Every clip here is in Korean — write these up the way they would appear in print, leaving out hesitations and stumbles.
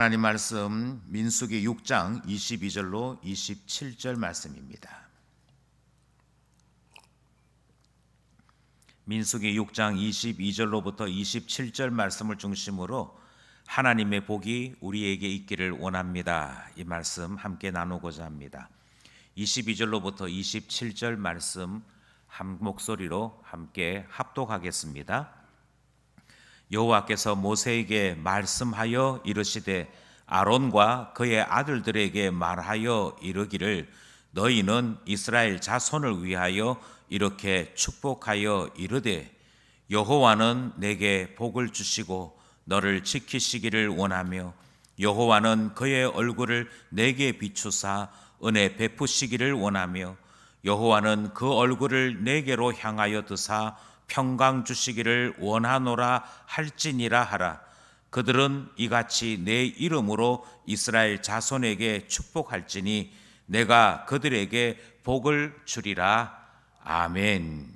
하나님 말씀 민수기 6장 22절로 27절 말씀입니다. 민수기 6장 22절로부터 27절 말씀을 중심으로 하나님의 복이 우리에게 있기를 원합니다. 이 말씀 함께 나누고자 합니다. 22절로부터 27절 말씀 한 목소리로 함께 합독하겠습니다. 여호와께서 모세에게 말씀하여 이르시되 아론과 그의 아들들에게 말하여 이르기를 너희는 이스라엘 자손을 위하여 이렇게 축복하여 이르되 여호와는 내게 복을 주시고 너를 지키시기를 원하며 여호와는 그의 얼굴을 내게 비추사 은혜 베푸시기를 원하며 여호와는 그 얼굴을 내게로 향하여 드사 평강 주시기를 원하노라 할지니라 하라. 그들은 이같이 내 이름으로 이스라엘 자손에게 축복할지니 내가 그들에게 복을 주리라. 아멘.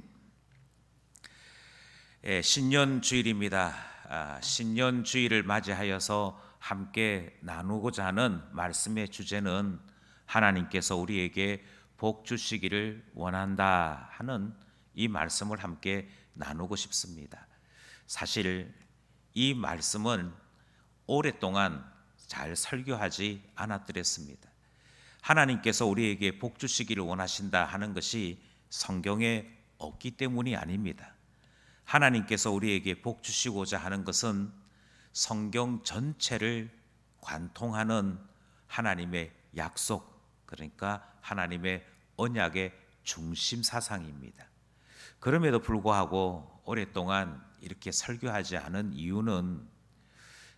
신년주일입니다. 신년주일을 맞이하여서 함께 나누고자 하는 말씀의 주제는 하나님께서 우리에게 복 주시기를 원한다 하는 이 말씀을 함께 나누고 싶습니다. 사실 이 말씀은 오랫동안 잘 설교하지 않았더랬습니다. 하나님께서 우리에게 복 주시기를 원하신다 하는 것이 성경에 없기 때문이 아닙니다. 하나님께서 우리에게 복 주시고자 하는 것은 성경 전체를 관통하는 하나님의 약속, 그러니까 하나님의 언약의 중심 사상입니다. 그럼에도 불구하고 오랫동안 이렇게 설교하지 않은 이유는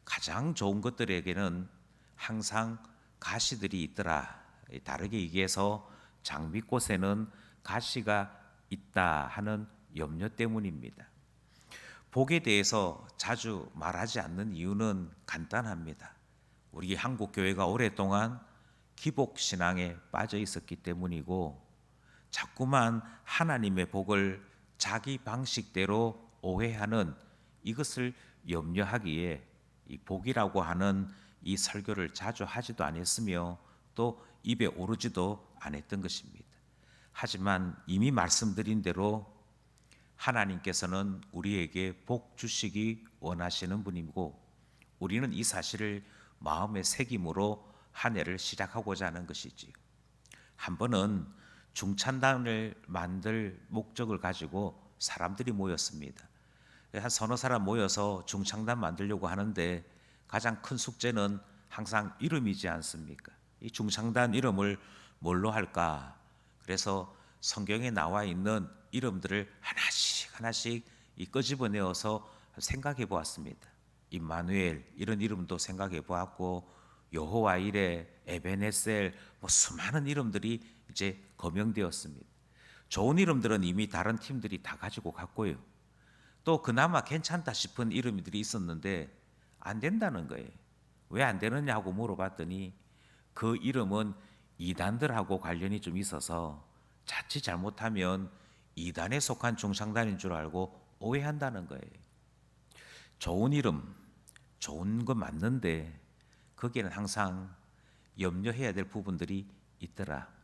가장 좋은 것들에게는 항상 가시들이 있더라. 다르게 얘기해서 장미꽃에는 가시가 있다 하는 염려 때문입니다. 복에 대해서 자주 말하지 않는 이유는 간단합니다. 우리 한국 교회가 오랫동안 기복 신앙에 빠져 있었기 때문이고 자꾸만 하나님의 복을 자기 방식대로 오해하는 이것을 염려하기에 이 복이라고 하는 이 설교를 자주 하지도 않았으며 또 입에 오르지도 않았던 것입니다. 하지만 이미 말씀드린 대로 하나님께서는 우리에게 복 주시기 원하시는 분이고 우리는 이 사실을 마음에 새김으로 한 해를 시작하고자 하는 것이지요. 한 번은 중찬단을 만들 목적을 가지고 사람들이 모였습니다. 한 서너 사람 모여서 중창단 만들려고 하는데 가장 큰 숙제는 항상 이름이지 않습니까? 이 중창단 이름을 뭘로 할까? 그래서 성경에 나와 있는 이름들을 하나씩 끄집어내어서 생각해 보았습니다. 임마누엘 이런 이름도 생각해 보았고 여호와 이레, 에베네셀 수많은 이름들이 이제 거명되었습니다. 좋은 이름들은 이미 다른 팀들이 다 가지고 갔고요. 또 그나마 괜찮다 싶은 이름들이 있었는데 안 된다는 거예요. 왜 안 되느냐고 물어봤더니 그 이름은 이단들하고 관련이 좀 있어서 자칫 잘못하면 이단에 속한 중창단인 줄 알고 오해한다는 거예요. 좋은 이름, 좋은 거 맞는데 거기에는 항상 염려해야 될 부분들이 있더라.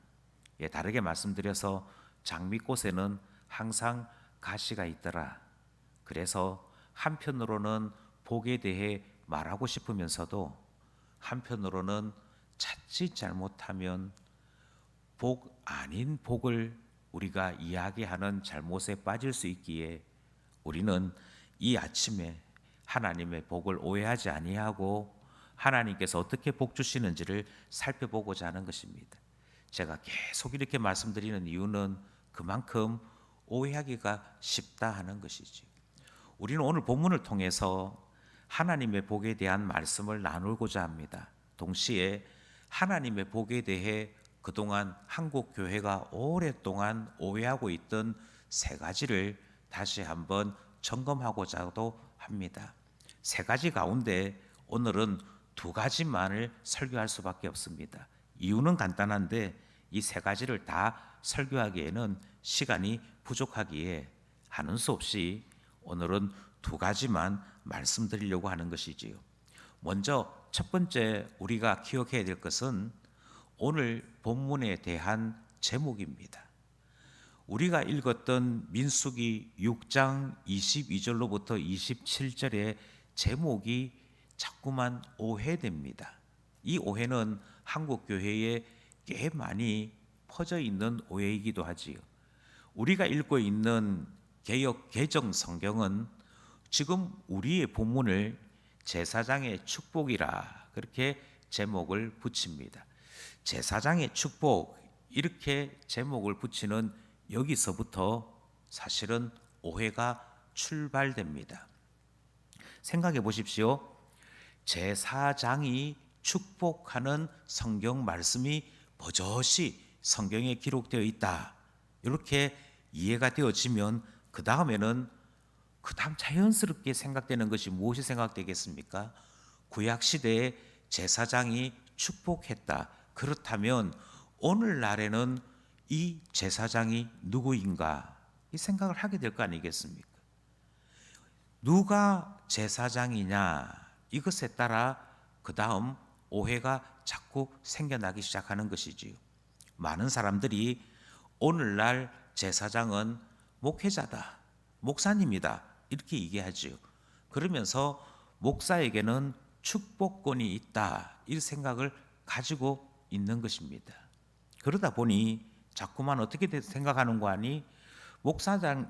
다르게 말씀드려서 장미꽃에는 항상 가시가 있더라. 그래서 한편으로는 복에 대해 말하고 싶으면서도 한편으로는 자칫 잘못하면 복 아닌 복을 우리가 이야기하는 잘못에 빠질 수 있기에 우리는 이 아침에 하나님의 복을 오해하지 아니하고 하나님께서 어떻게 복 주시는지를 살펴보고자 하는 것입니다. 제가 계속 이렇게 말씀드리는 이유는 그만큼 오해하기가 쉽다 하는 것이지. 우리는 오늘 본문을 통해서 하나님의 복에 대한 말씀을 나누고자 합니다. 동시에 하나님의 복에 대해 그동안 한국 교회가 오랫동안 오해하고 있던 세 가지를 다시 한번 점검하고자도 합니다. 세 가지 가운데 오늘은 두 가지만을 설교할 수밖에 없습니다. 이유는 간단한데 이 세 가지를 다 설교하기에는 시간이 부족하기에 하는 수 없이 오늘은 두 가지만 말씀드리려고 하는 것이지요. 먼저 첫 번째 우리가 기억해야 될 것은 오늘 본문에 대한 제목입니다. 우리가 읽었던 민수기 6장 22절로부터 27절의 제목이 자꾸만 오해됩니다. 이 오해는 한국 교회에 꽤 많이 퍼져 있는 오해이기도 하지요. 우리가 읽고 있는 개역 개정 성경은 지금 우리의 본문을 제사장의 축복이라 그렇게 제목을 붙입니다. 제사장의 축복 이렇게 제목을 붙이는 여기서부터 사실은 오해가 출발됩니다. 생각해 보십시오. 제사장이 축복하는 성경 말씀이 버젓이 성경에 기록되어 있다. 이렇게 이해가 되어지면 그 다음 자연스럽게 생각되는 것이 무엇이 생각되겠습니까? 구약시대에 제사장이 축복했다. 그렇다면 오늘날에는 이 제사장이 누구인가? 이 생각을 하게 될 거 아니겠습니까? 누가 제사장이냐? 이것에 따라 그 다음 오해가 자꾸 생겨나기 시작하는 것이지요. 많은 사람들이 오늘날 제사장은 목회자다, 목사님이다 이렇게 얘기하지요. 그러면서 목사에게는 축복권이 있다 이 생각을 가지고 있는 것입니다. 그러다 보니 자꾸만 어떻게 생각하는 거 아니?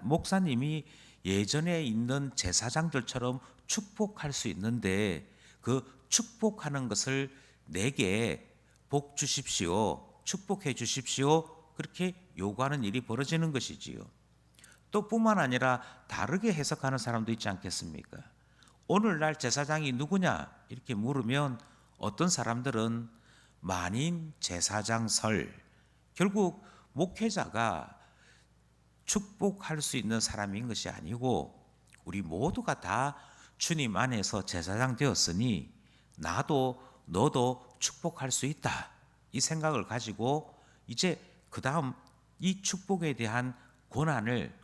목사님이 예전에 있는 제사장들처럼 축복할 수 있는데 그 축복하는 것을 내게 복 주십시오, 축복해 주십시오 그렇게 요구하는 일이 벌어지는 것이지요. 또 뿐만 아니라 다르게 해석하는 사람도 있지 않겠습니까? 오늘날 제사장이 누구냐 이렇게 물으면 어떤 사람들은 만인 제사장설, 결국 목회자가 축복할 수 있는 사람인 것이 아니고 우리 모두가 다 주님 안에서 제사장 되었으니 나도 너도 축복할 수 있다 이 생각을 가지고 이제 그 다음 이 축복에 대한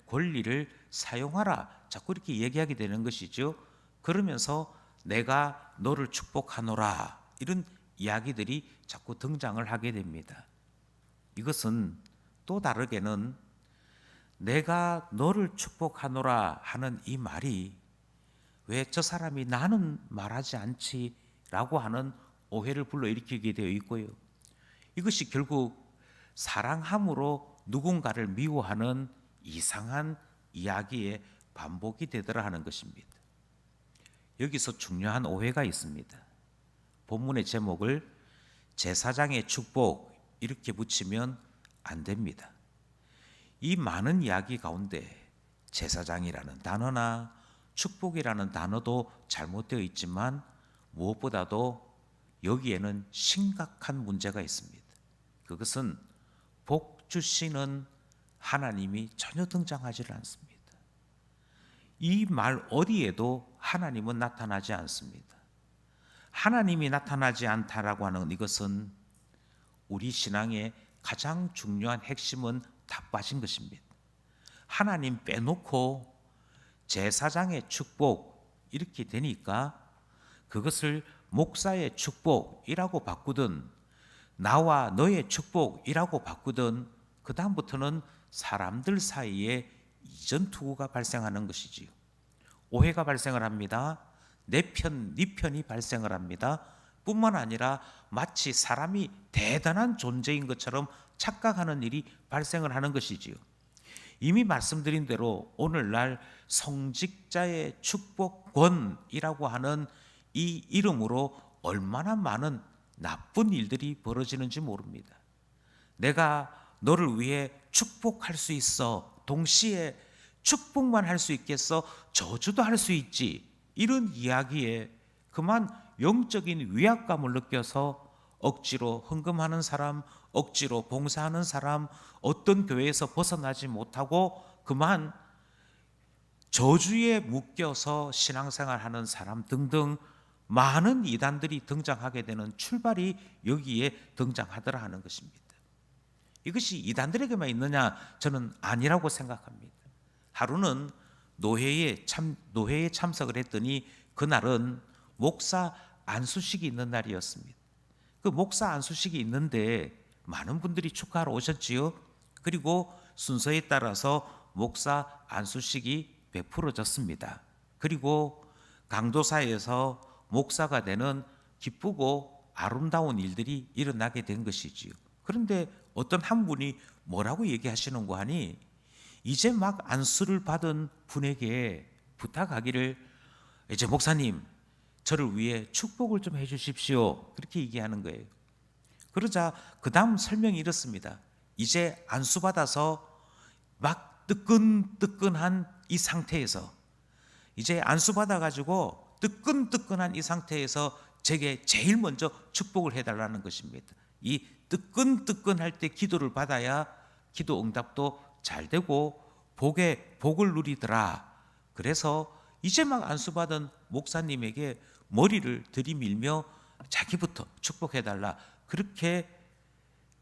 권리를 사용하라 자꾸 이렇게 얘기하게 되는 것이죠. 그러면서 내가 너를 축복하노라 이런 이야기들이 자꾸 등장을 하게 됩니다. 이것은 또 다르게는 내가 너를 축복하노라 하는 이 말이 왜 저 사람이 나는 말하지 않지 라고 하는 오해를 불러일으키게 되어 있고요. 이것이 결국 사랑함으로 누군가를 미워하는 이상한 이야기의 반복이 되더라 하는 것입니다. 여기서 중요한 오해가 있습니다. 본문의 제목을 제사장의 축복 이렇게 붙이면 안 됩니다. 이 많은 이야기 가운데 제사장이라는 단어나 축복이라는 단어도 잘못되어 있지만 무엇보다도 여기에는 심각한 문제가 있습니다. 그것은 복 주시는 하나님이 전혀 등장하지 않습니다. 이 말 어디에도 하나님은 나타나지 않습니다. 하나님이 나타나지 않다라고 하는 이것은 우리 신앙의 가장 중요한 핵심은 다 빠진 것입니다. 하나님 빼놓고 제사장의 축복 이렇게 되니까 그것을 목사의 축복이라고 바꾸든 나와 너의 축복이라고 바꾸든 그 다음부터는 사람들 사이에 이전 투구가 발생하는 것이지요. 오해가 발생을 합니다. 내 편, 네 편이 발생을 합니다. 뿐만 아니라 마치 사람이 대단한 존재인 것처럼 착각하는 일이 발생을 하는 것이지요. 이미 말씀드린 대로 오늘날 성직자의 축복권이라고 하는 이 이름으로 얼마나 많은 나쁜 일들이 벌어지는지 모릅니다. 내가 너를 위해 축복할 수 있어. 동시에 축복만 할 수 있겠어? 저주도 할 수 있지. 이런 이야기에 그만 영적인 위압감을 느껴서 억지로 헌금하는 사람, 억지로 봉사하는 사람, 어떤 교회에서 벗어나지 못하고 그만 저주에 묶여서 신앙생활하는 사람 등등 많은 이단들이 등장하게 되는 출발이 여기에 등장하더라 하는 것입니다. 이것이 이단들에게만 있느냐? 저는 아니라고 생각합니다. 하루는 노회에 참석을 했더니 그날은 목사 안수식이 있는 날이었습니다. 그 목사 안수식이 있는데 많은 분들이 축하하러 오셨지요. 그리고 순서에 따라서 목사 안수식이 베풀어졌습니다. 그리고 강도사에서 목사가 되는 기쁘고 아름다운 일들이 일어나게 된 것이지요. 그런데 어떤 한 분이 뭐라고 얘기하시는고 하니, 이제 막 안수를 받은 분에게 부탁하기를, 이제 목사님 저를 위해 축복을 좀 해주십시오, 그렇게 얘기하는 거예요. 그러자 그 다음 설명이 이렇습니다. 이제 안수 받아서 막 뜨끈뜨끈한 이 상태에서, 이제 안수 받아가지고 뜨끈뜨끈한 이 상태에서 제게 제일 먼저 축복을 해달라는 것입니다. 이 뜨끈뜨끈할 때 기도를 받아야 기도 응답도 잘 되고 복을 누리더라. 그래서 이제 막 안수받은 목사님에게 머리를 들이밀며 자기부터 축복해달라, 그렇게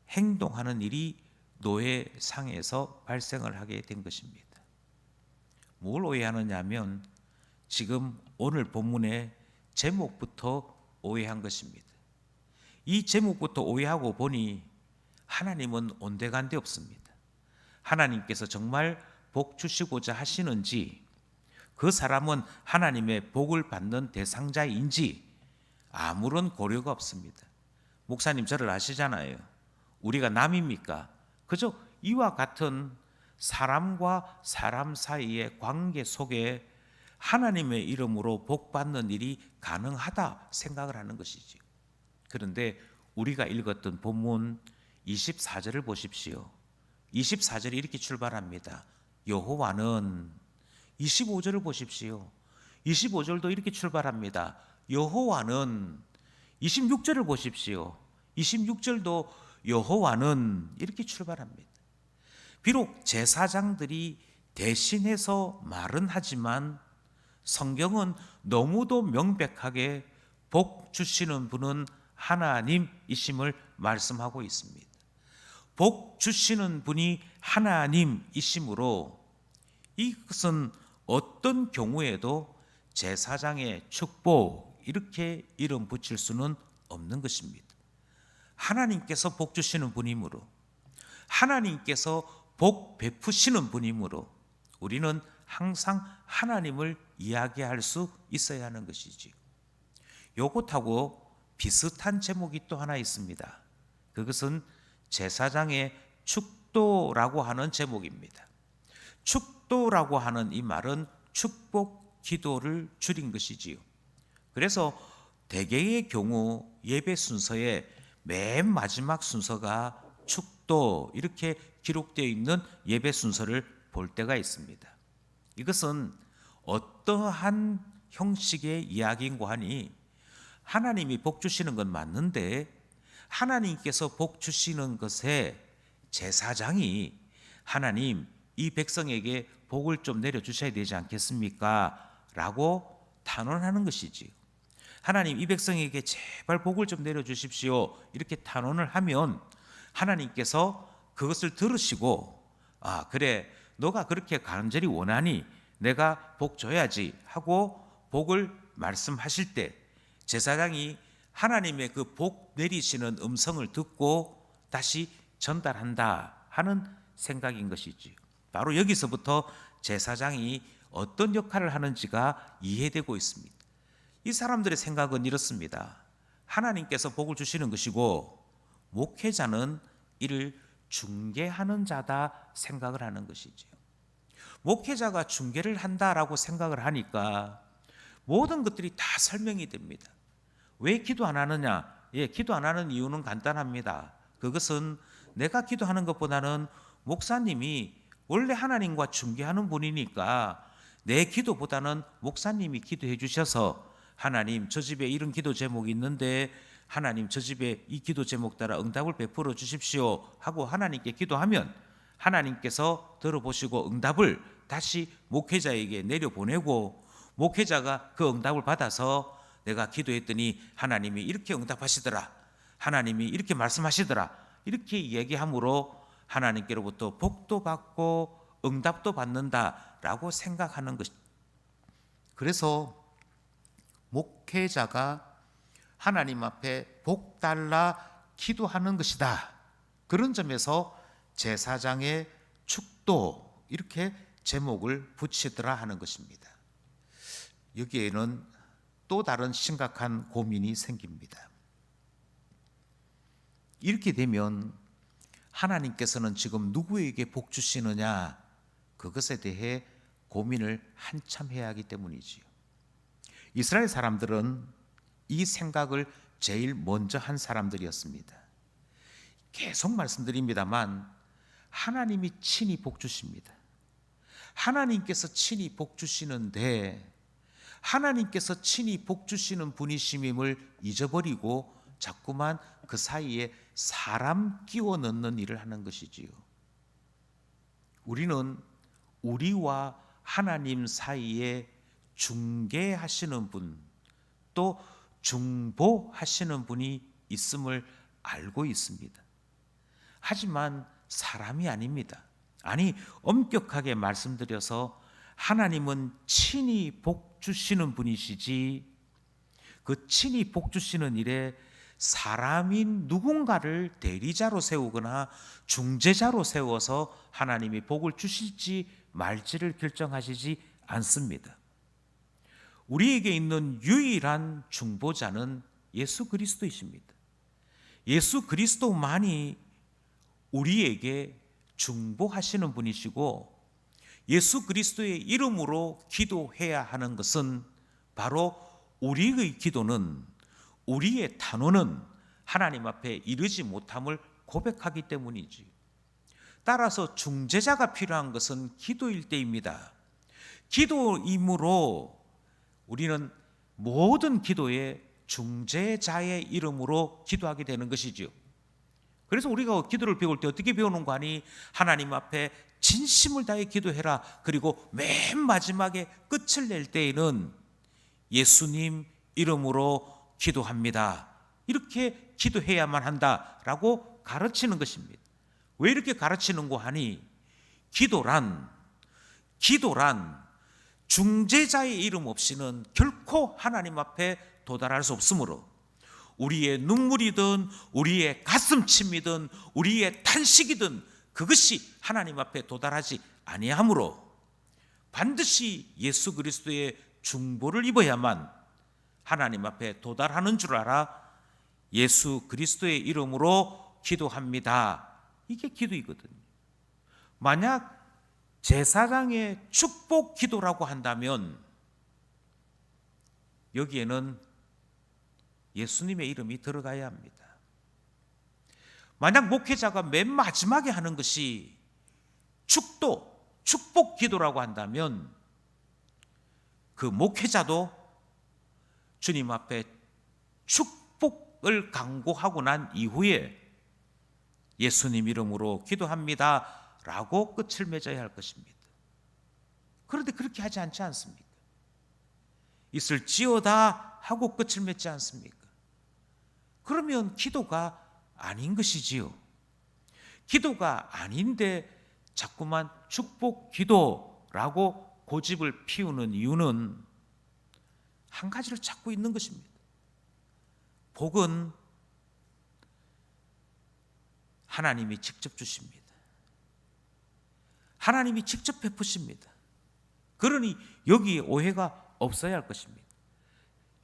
행동하는 일이 노예상에서 발생을 하게 된 것입니다. 뭘 오해하느냐 하면 지금 오늘 본문의 제목부터 오해한 것입니다. 이 제목부터 오해하고 보니 하나님은 온데간데 없습니다. 하나님께서 정말 복 주시고자 하시는지, 그 사람은 하나님의 복을 받는 대상자인지 아무런 고려가 없습니다. 목사님 저를 아시잖아요. 우리가 남입니까? 그저 이와 같은 사람과 사람 사이의 관계 속에 하나님의 이름으로 복 받는 일이 가능하다 생각을 하는 것이지요. 그런데 우리가 읽었던 본문 24절을 보십시오. 24절이 이렇게 출발합니다. 여호와는, 25절을 보십시오. 25절도 이렇게 출발합니다. 여호와는. 26절을 보십시오. 26절도 여호와는 이렇게 출발합니다. 비록 제사장들이 대신해서 말은 하지만 성경은 너무도 명백하게 복 주시는 분은 하나님이심을 말씀하고 있습니다. 복 주시는 분이 하나님이심으로 이것은 어떤 경우에도 제사장의 축복 이렇게 이름 붙일 수는 없는 것입니다. 하나님께서 복 주시는 분이므로, 하나님께서 복 베푸시는 분이므로 우리는 항상 하나님을 이야기할 수 있어야 하는 것이지요. 요것하고 비슷한 제목이 또 하나 있습니다. 그것은 제사장의 축도라고 하는 제목입니다. 축도라고 하는 이 말은 축복 기도를 줄인 것이지요. 그래서 대개의 경우 예배 순서의 맨 마지막 순서가 축도 이렇게 기록되어 있는 예배 순서를 볼 때가 있습니다. 이것은 어떠한 형식의 이야기인고 하니, 하나님이 복 주시는 건 맞는데 하나님께서 복 주시는 것에 제사장이 하나님 이 백성에게 복을 좀 내려주셔야 되지 않겠습니까? 라고 탄원하는 것이지요. 하나님 이 백성에게 제발 복을 좀 내려주십시오, 이렇게 탄원을 하면 하나님께서 그것을 들으시고, 아 그래 너가 그렇게 간절히 원하니 내가 복 줘야지 하고 복을 말씀하실 때 제사장이 하나님의 그 복 내리시는 음성을 듣고 다시 전달한다 하는 생각인 것이지요. 바로 여기서부터 제사장이 어떤 역할을 하는지가 이해되고 있습니다. 이 사람들의 생각은 이렇습니다. 하나님께서 복을 주시는 것이고 목회자는 이를 중개하는 자다 생각을 하는 것이지요. 목회자가 중개를 한다라고 생각을 하니까 모든 것들이 다 설명이 됩니다. 왜 기도 안 하느냐? 기도 안 하는 이유는 간단합니다. 그것은 내가 기도하는 것보다는 목사님이 원래 하나님과 중개하는 분이니까 내 기도보다는 목사님이 기도해 주셔서 하나님 저 집에 이런 기도 제목이 있는데 하나님 저 집에 이 기도 제목 따라 응답을 베풀어 주십시오 하고 하나님께 기도하면 하나님께서 들어보시고 응답을 다시 목회자에게 내려보내고 목회자가 그 응답을 받아서 내가 기도했더니 하나님이 이렇게 응답하시더라, 하나님이 이렇게 말씀하시더라, 이렇게 얘기함으로 하나님께로부터 복도 받고 응답도 받는다라고 생각하는 것. 그래서 목회자가 하나님 앞에 복 달라 기도하는 것이다. 그런 점에서 제사장의 축도 이렇게 제목을 붙이더라 하는 것입니다. 여기에는 또 다른 심각한 고민이 생깁니다. 이렇게 되면 하나님께서는 지금 누구에게 복 주시느냐, 그것에 대해 고민을 한참 해야 하기 때문이지요. 이스라엘 사람들은 이 생각을 제일 먼저 한 사람들이었습니다. 계속 말씀드립니다만 하나님이 친히 복 주십니다. 하나님께서 친히 복 주시는데 하나님께서 친히 복 주시는 분이심임을 잊어버리고 자꾸만 그 사이에 사람 끼워 넣는 일을 하는 것이지요. 우리는 우리와 하나님 사이에 중개하시는 분, 또 중보하시는 분이 있음을 알고 있습니다. 하지만 사람이 아닙니다. 아니, 엄격하게 말씀드려서 하나님은 친히 복 주시는 분이시지, 그 친히 복 주시는 일에 사람인 누군가를 대리자로 세우거나 중재자로 세워서 하나님이 복을 주실지 말지를 결정하시지 않습니다. 우리에게 있는 유일한 중보자는 예수 그리스도이십니다. 예수 그리스도만이 우리에게 중보하시는 분이시고, 예수 그리스도의 이름으로 기도해야 하는 것은 바로 우리의 기도는, 우리의 단어는 하나님 앞에 이르지 못함을 고백하기 때문이지. 따라서 중재자가 필요한 것은 기도일 때입니다. 기도이므로 우리는 모든 기도에 중재자의 이름으로 기도하게 되는 것이지요. 그래서 우리가 기도를 배울 때 어떻게 배우는 거 아니? 하나님 앞에 진심을 다해 기도해라. 그리고 맨 마지막에 끝을 낼 때에는 예수님 이름으로 기도합니다. 이렇게 기도해야만 한다라고 가르치는 것입니다. 왜 이렇게 가르치는 거 하니? 기도란 중재자의 이름 없이는 결코 하나님 앞에 도달할 수 없으므로, 우리의 눈물이든 우리의 가슴침이든 우리의 탄식이든 그것이 하나님 앞에 도달하지 아니하므로 반드시 예수 그리스도의 중보를 입어야만 하나님 앞에 도달하는 줄 알아 예수 그리스도의 이름으로 기도합니다. 이게 기도이거든요. 만약 제사장의 축복 기도라고 한다면 여기에는 예수님의 이름이 들어가야 합니다. 만약 목회자가 맨 마지막에 하는 것이 축복 기도라고 한다면 그 목회자도 주님 앞에 축복을 강구하고 난 이후에 예수님 이름으로 기도합니다 라고 끝을 맺어야 할 것입니다. 그런데 그렇게 하지 않지 않습니까? 있을지어다 하고 끝을 맺지 않습니까? 그러면 기도가 아닌 것이지요. 기도가 아닌데 자꾸만 축복 기도라고 고집을 피우는 이유는 한 가지를 찾고 있는 것입니다. 복은 하나님이 직접 주십니다. 하나님이 직접 베푸십니다. 그러니 여기에 오해가 없어야 할 것입니다.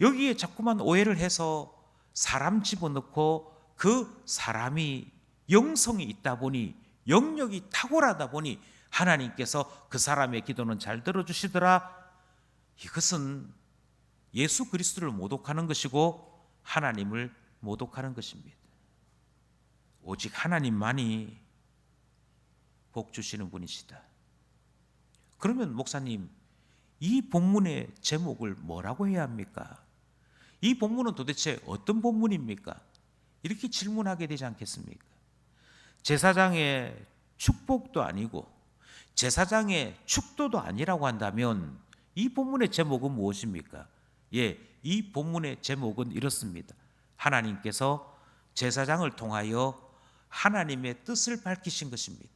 여기에 자꾸만 오해를 해서 사람 집어넣고 그 사람이 영성이 있다 보니, 영역이 탁월하다 보니 하나님께서 그 사람의 기도는 잘 들어주시더라. 이것은 예수 그리스도를 모독하는 것이고 하나님을 모독하는 것입니다. 오직 하나님만이 복 주시는 분이시다. 그러면 목사님, 이 본문의 제목을 뭐라고 해야 합니까? 이 본문은 도대체 어떤 본문입니까? 이렇게 질문하게 되지 않겠습니까? 제사장의 축복도 아니고 제사장의 축도도 아니라고 한다면 이 본문의 제목은 무엇입니까? 이 본문의 제목은 이렇습니다. 하나님께서 제사장을 통하여 하나님의 뜻을 밝히신 것입니다.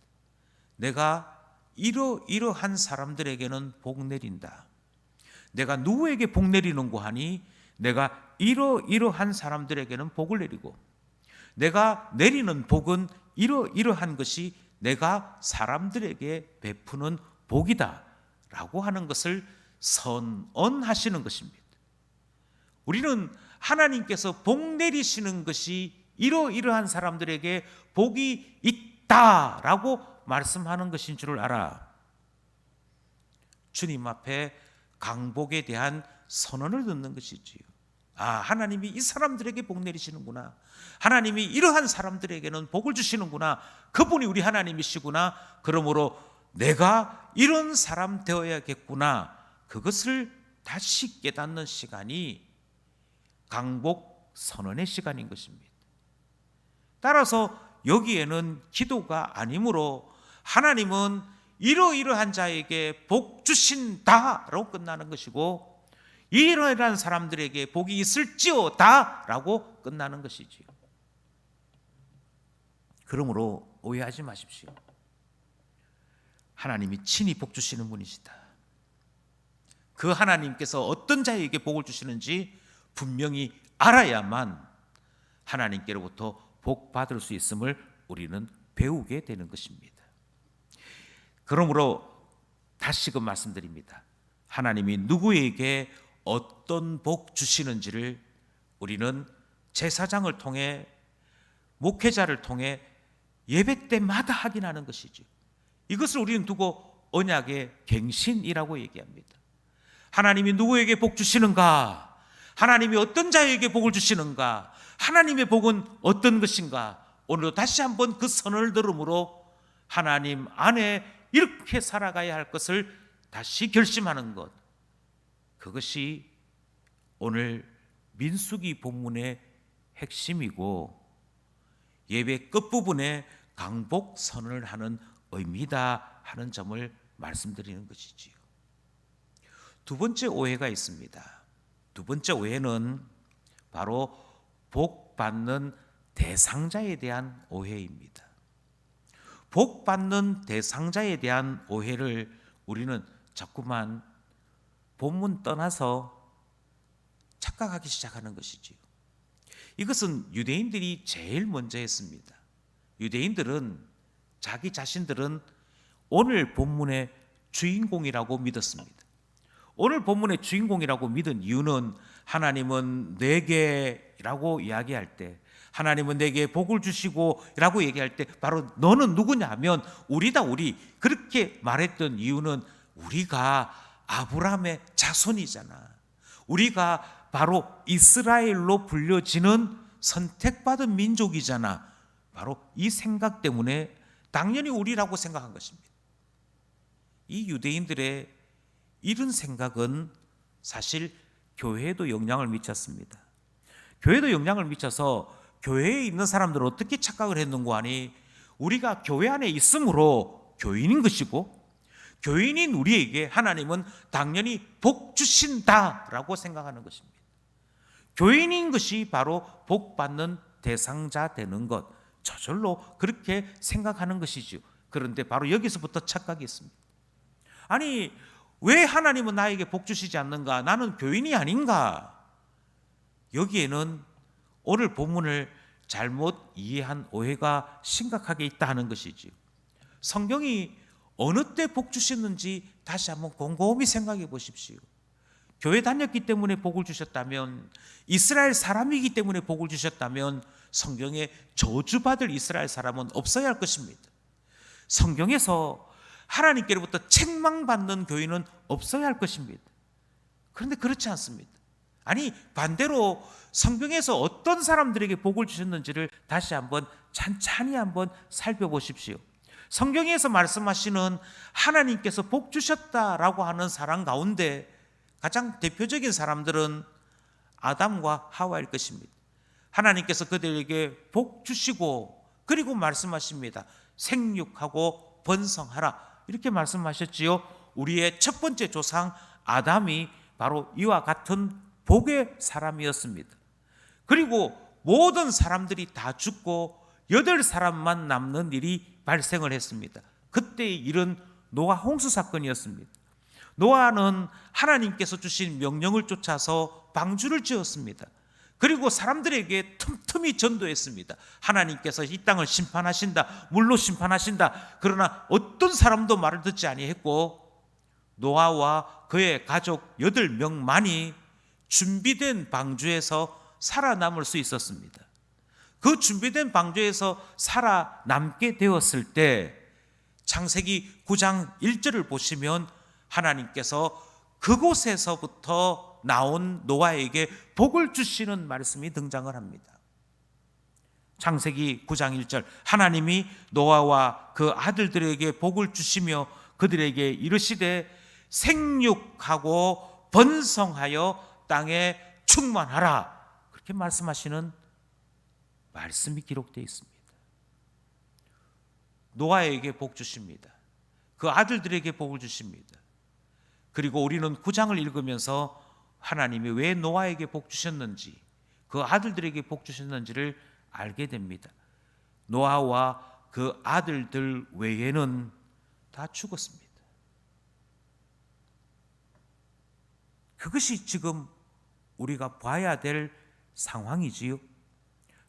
내가 이러한 사람들에게는 복 내린다. 내가 누구에게 복 내리는고 하니 내가 이러이러한 사람들에게는 복을 내리고 내가 내리는 복은 이러이러한 것이 내가 사람들에게 베푸는 복이다 라고 하는 것을 선언하시는 것입니다. 우리는 하나님께서 복 내리시는 것이 이러이러한 사람들에게 복이 있다라고 말씀하는 것인 줄을 알아. 주님 앞에 강복에 대한 선언을 듣는 것이지요. 하나님이 이 사람들에게 복 내리시는구나. 하나님이 이러한 사람들에게는 복을 주시는구나. 그분이 우리 하나님이시구나. 그러므로 내가 이런 사람 되어야겠구나. 그것을 다시 깨닫는 시간이 강복 선언의 시간인 것입니다. 따라서 여기에는 기도가 아니므로 하나님은 이러이러한 자에게 복 주신다라고 끝나는 것이고 이러이러한 사람들에게 복이 있을지어다라고 끝나는 것이지요. 그러므로 오해하지 마십시오. 하나님이 친히 복 주시는 분이시다. 그 하나님께서 어떤 자에게 복을 주시는지 분명히 알아야만 하나님께로부터 복 받을 수 있음을 우리는 배우게 되는 것입니다. 그러므로 다시금 말씀드립니다. 하나님이 누구에게 어떤 복 주시는지를 우리는 제사장을 통해 목회자를 통해 예배 때마다 확인하는 것이죠. 이것을 우리는 두고 언약의 갱신이라고 얘기합니다. 하나님이 누구에게 복 주시는가? 하나님이 어떤 자에게 복을 주시는가? 하나님의 복은 어떤 것인가? 오늘도 다시 한번 그 선언을 들음으로 하나님 안에 이렇게 살아가야 할 것을 다시 결심하는 것, 그것이 오늘 민수기 본문의 핵심이고 예배 끝부분에 강복 선언을 하는 의미다 하는 점을 말씀드리는 것이지요. 두 번째 오해가 있습니다. 두 번째 오해는 바로 복 받는 대상자에 대한 오해입니다. 복 받는 대상자에 대한 오해를 우리는 자꾸만 본문 떠나서 착각하기 시작하는 것이지요. 이것은 유대인들이 제일 먼저 했습니다. 유대인들은 자기 자신들은 오늘 본문의 주인공이라고 믿었습니다. 오늘 본문의 주인공이라고 믿은 이유는 하나님은 내게라고 이야기할 때, 하나님은 내게 복을 주시고 라고 얘기할 때 바로 너는 누구냐 하면 우리다 우리, 그렇게 말했던 이유는 우리가 아브라함의 자손이잖아. 우리가 바로 이스라엘로 불려지는 선택받은 민족이잖아. 바로 이 생각 때문에 당연히 우리라고 생각한 것입니다. 이 유대인들의 이런 생각은 사실 교회에도 영향을 미쳤습니다. 교회도 영향을 미쳐서 교회에 있는 사람들은 어떻게 착각을 했는가 하니 우리가 교회 안에 있으므로 교인인 것이고 교인인 우리에게 하나님은 당연히 복 주신다라고 생각하는 것입니다. 교인인 것이 바로 복 받는 대상자 되는 것, 저절로 그렇게 생각하는 것이죠. 그런데 바로 여기서부터 착각이 있습니다. 아니, 왜 하나님은 나에게 복 주시지 않는가? 나는 교인이 아닌가? 여기에는 오늘 본문을 잘못 이해한 오해가 심각하게 있다 하는 것이지요. 성경이 어느 때 복 주셨는지 다시 한번 곰곰이 생각해 보십시오. 교회 다녔기 때문에 복을 주셨다면, 이스라엘 사람이기 때문에 복을 주셨다면 성경에 저주받을 이스라엘 사람은 없어야 할 것입니다. 성경에서 하나님께로부터 책망받는 교인은 없어야 할 것입니다. 그런데 그렇지 않습니다. 아니, 반대로 성경에서 어떤 사람들에게 복을 주셨는지를 다시 한번 찬찬히 한번 살펴보십시오. 성경에서 말씀하시는 하나님께서 복 주셨다라고 하는 사람 가운데 가장 대표적인 사람들은 아담과 하와일 것입니다. 하나님께서 그들에게 복 주시고 그리고 말씀하십니다. 생육하고 번성하라, 이렇게 말씀하셨지요. 우리의 첫 번째 조상 아담이 바로 이와 같은 복의 사람이었습니다. 그리고 모든 사람들이 다 죽고 8사람만 남는 일이 발생을 했습니다. 그때의 일은 노아 홍수 사건이었습니다. 노아는 하나님께서 주신 명령을 쫓아서 방주를 지었습니다. 그리고 사람들에게 틈틈이 전도했습니다. 하나님께서 이 땅을 심판하신다, 물로 심판하신다. 그러나 어떤 사람도 말을 듣지 아니했고 노아와 그의 가족 8명만이 준비된 방주에서 살아남을 수 있었습니다. 그 준비된 방주에서 살아남게 되었을 때 창세기 9장 1절을 보시면 하나님께서 그곳에서부터 나온 노아에게 복을 주시는 말씀이 등장을 합니다. 창세기 9장 1절, 하나님이 노아와 그 아들들에게 복을 주시며 그들에게 이르시되 생육하고 번성하여 땅에 충만하라, 그렇게 말씀하시는 말씀이 기록되어 있습니다. 노아에게 복 주십니다. 그 아들들에게 복을 주십니다. 그리고 우리는 9장을 읽으면서 하나님이 왜 노아에게 복 주셨는지, 그 아들들에게 복 주셨는지를 알게 됩니다. 노아와 그 아들들 외에는 다 죽었습니다. 그것이 지금 우리가 봐야 될 상황이지요.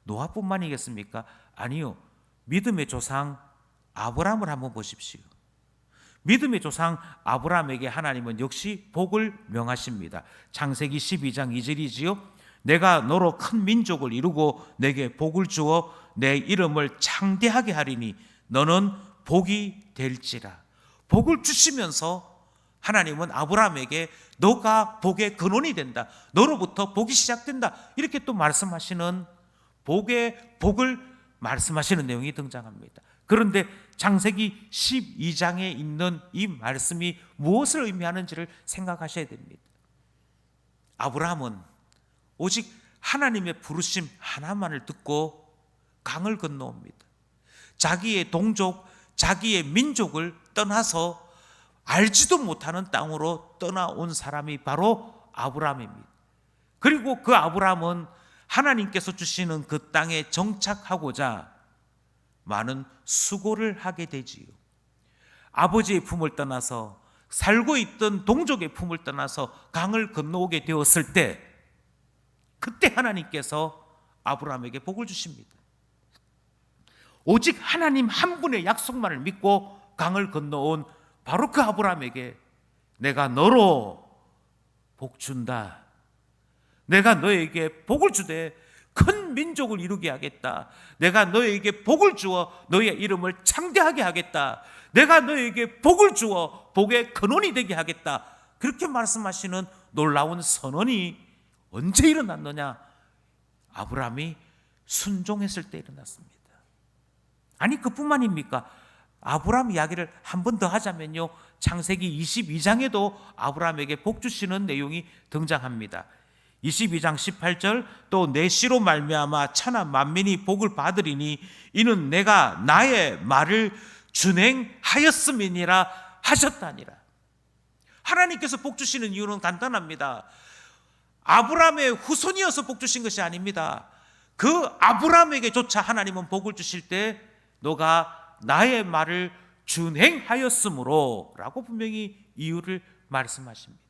노아뿐만이겠습니까? 아니요. 믿음의 조상 아브라함을 한번 보십시오. 믿음의 조상 아브라함에게 하나님은 역시 복을 명하십니다. 창세기 12장 2절이지요. 내가 너로 큰 민족을 이루고 내게 복을 주어 내 이름을 창대하게 하리니 너는 복이 될지라. 복을 주시면서 하나님은 아브라함에게 너가 복의 근원이 된다, 너로부터 복이 시작된다, 이렇게 또 말씀하시는 복을 말씀하시는 내용이 등장합니다. 그런데 창세기 12장에 있는 이 말씀이 무엇을 의미하는지를 생각하셔야 됩니다. 아브라함은 오직 하나님의 부르심 하나만을 듣고 강을 건너옵니다. 자기의 동족, 자기의 민족을 떠나서 알지도 못하는 땅으로 떠나온 사람이 바로 아브라함입니다. 그리고 그 아브라함은 하나님께서 주시는 그 땅에 정착하고자 많은 수고를 하게 되지요. 아버지의 품을 떠나서, 살고 있던 동족의 품을 떠나서 강을 건너오게 되었을 때, 그때 하나님께서 아브라함에게 복을 주십니다. 오직 하나님 한 분의 약속만을 믿고 강을 건너온 바로 그 아브라함에게 내가 너로 복 준다, 내가 너에게 복을 주되 큰 민족을 이루게 하겠다, 내가 너에게 복을 주어 너의 이름을 창대하게 하겠다, 내가 너에게 복을 주어 복의 근원이 되게 하겠다, 그렇게 말씀하시는 놀라운 선언이 언제 일어났느냐? 아브라함이 순종했을 때 일어났습니다. 아니 그뿐만입니까? 아브라함 이야기를 한 번 더 하자면요, 창세기 22장에도 아브라함에게 복 주시는 내용이 등장합니다. 22장 18절, 또 내 씨로 말미암아 천하 만민이 복을 받으리니 이는 내가 나의 말을 준행하였음이니라 하셨다니라. 하나님께서 복 주시는 이유는 간단합니다. 아브라함의 후손이어서 복 주신 것이 아닙니다. 그 아브라함에게조차 하나님은 복을 주실 때 너가 나의 말을 준행하였으므로 라고 분명히 이유를 말씀하십니다.